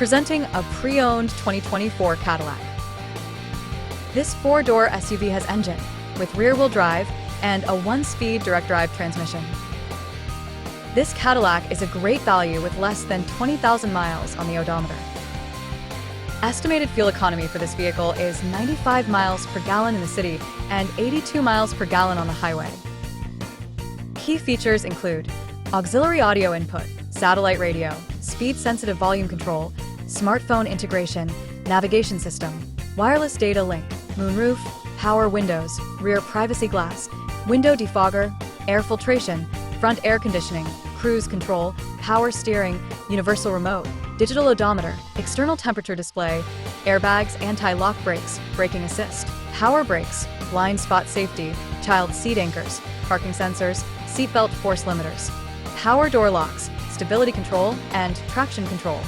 Presenting a pre-owned 2024 Cadillac. This four-door SUV has engine with rear-wheel drive and a 1-speed direct-drive transmission. This Cadillac is a great value with less than 20,000 miles on the odometer. Estimated fuel economy for this vehicle is 95 miles per gallon in the city and 82 miles per gallon on the highway. Key features include auxiliary audio input, satellite radio, speed-sensitive volume control, smartphone integration, navigation system, wireless data link, moonroof, power windows, rear privacy glass, window defogger, air filtration, front air conditioning, cruise control, power steering, universal remote, digital odometer, external temperature display, airbags, anti-lock brakes, braking assist, power brakes, blind spot safety, child seat anchors, parking sensors, seatbelt force limiters, power door locks, stability control, and traction control.